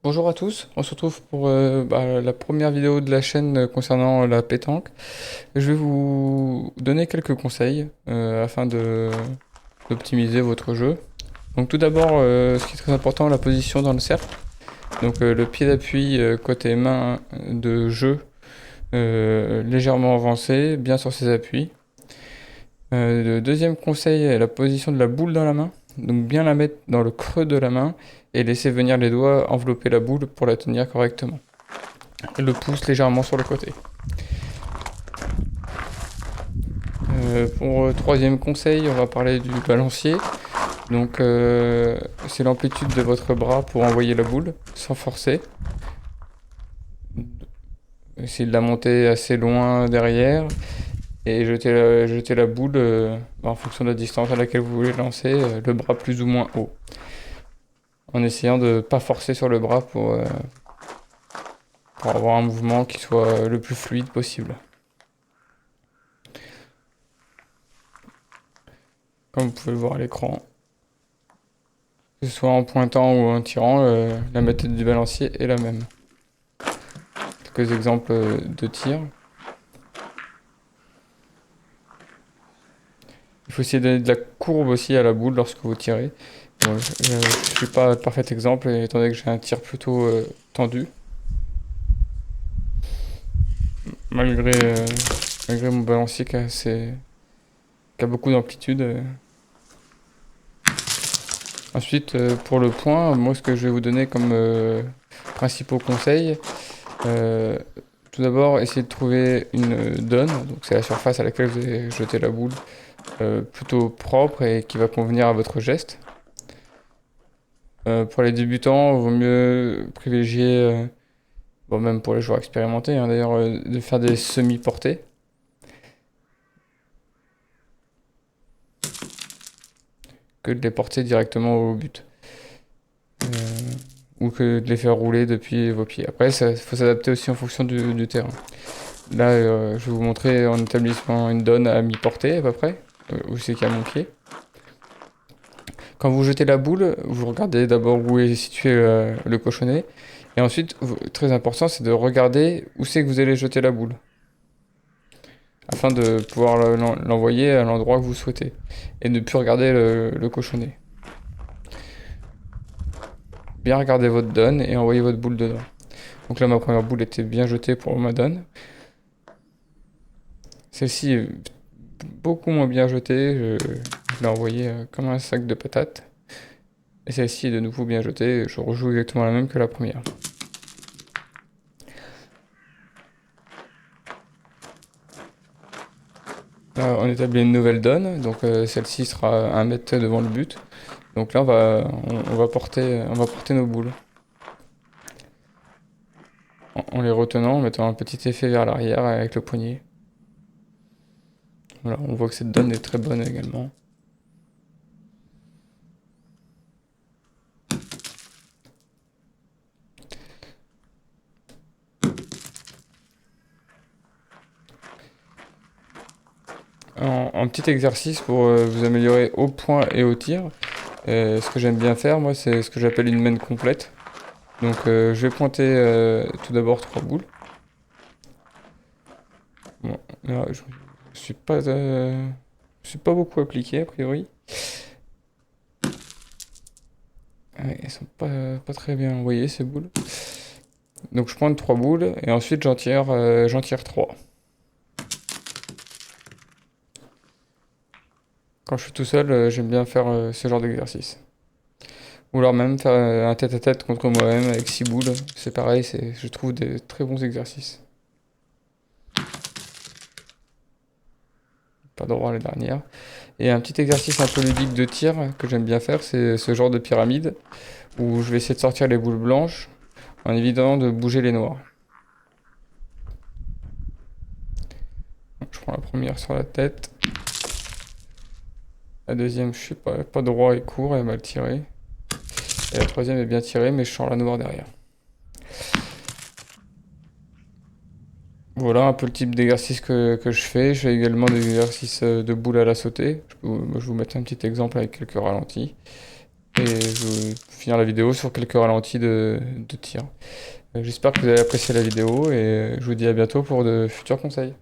Bonjour à tous, on se retrouve pour la première vidéo de la chaîne concernant la pétanque. Je vais vous donner quelques conseils afin d'optimiser votre jeu. Donc tout d'abord, ce qui est très important, la position dans le cercle. Donc le pied d'appui côté main de jeu légèrement avancé, bien sur ses appuis. Le deuxième conseil est la position de la boule dans la main. Donc bien la mettre dans le creux de la main et laisser venir les doigts envelopper la boule pour la tenir correctement. Et le pouce légèrement sur le côté. Pour troisième conseil, on va parler du balancier. Donc c'est l'amplitude de votre bras pour envoyer la boule sans forcer. Essayez de la monter assez loin derrière et jeter la boule en fonction de la distance à laquelle vous voulez lancer, le bras plus ou moins haut. En essayant de ne pas forcer sur le bras pour avoir un mouvement qui soit le plus fluide possible. Comme vous pouvez le voir à l'écran. Que ce soit en pointant ou en tirant, la méthode du balancier est la même. Quelques exemples de tir. Il faut essayer de donner de la courbe aussi à la boule lorsque vous tirez. Bon, je ne suis pas le parfait exemple étant donné que j'ai un tir plutôt tendu. Malgré, malgré mon balancier qui a beaucoup d'amplitude. Ensuite, pour le point, moi ce que je vais vous donner comme principaux conseils, euh, tout d'abord, essayez de trouver une donne, donc c'est la surface à laquelle vous allez jeter la boule, plutôt propre et qui va convenir à votre geste. Pour les débutants, il vaut mieux privilégier, bon, même pour les joueurs expérimentés, hein, d'ailleurs, de faire des semi-portées que de les porter directement au but. Euh, ou que de les faire rouler depuis vos pieds. Après, il faut s'adapter aussi en fonction du terrain. Là, je vais vous montrer en établissant une donne à mi-portée à peu près, où c'est qu'il y a mon pied. Quand vous jetez la boule, vous regardez d'abord où est situé le cochonnet. Et ensuite, très important, c'est de regarder où c'est que vous allez jeter la boule. Afin de pouvoir l'envoyer à l'endroit que vous souhaitez. Et ne plus regarder le cochonnet. Bien regarder votre donne et envoyer votre boule dedans. Donc là, ma première boule était bien jetée pour ma donne. Celle-ci est beaucoup moins bien jetée. Je l'ai envoyée comme un sac de patates. Et celle-ci est de nouveau bien jetée. Je rejoue exactement la même que la première. Là, on établit une nouvelle donne. Donc celle-ci sera 1 mètre devant le but. Donc là, on va porter nos boules. En les retenant, en mettant un petit effet vers l'arrière avec le poignet. Voilà, on voit que cette donne est très bonne également. En petit exercice pour vous améliorer au point et au tir, ce que j'aime bien faire, moi, c'est ce que j'appelle une main complète. Donc, je vais pointer tout d'abord 3 boules. Bon, là, je suis pas beaucoup appliqué a priori. Ouais, elles sont pas très bien envoyées ces boules. Donc, je pointe 3 boules et ensuite j'en tire 3. Quand je suis tout seul, j'aime bien faire ce genre d'exercice. Ou alors même faire un tête-à-tête contre moi-même avec 6 boules. C'est pareil, je trouve des très bons exercices. Pas droit les dernières. Et un petit exercice un peu ludique de tir que j'aime bien faire, c'est ce genre de pyramide où je vais essayer de sortir les boules blanches en évitant de bouger les noires. Je prends la première sur la tête. La deuxième, je suis pas droit et court, elle est mal tirée. Et la troisième est bien tirée, mais je sors la noire derrière. Voilà un peu le type d'exercice que je fais. Je fais également des exercices de boules à la sautée. Je vais vous mettre un petit exemple avec quelques ralentis. Et je vais finir la vidéo sur quelques ralentis de tir. J'espère que vous avez apprécié la vidéo et je vous dis à bientôt pour de futurs conseils.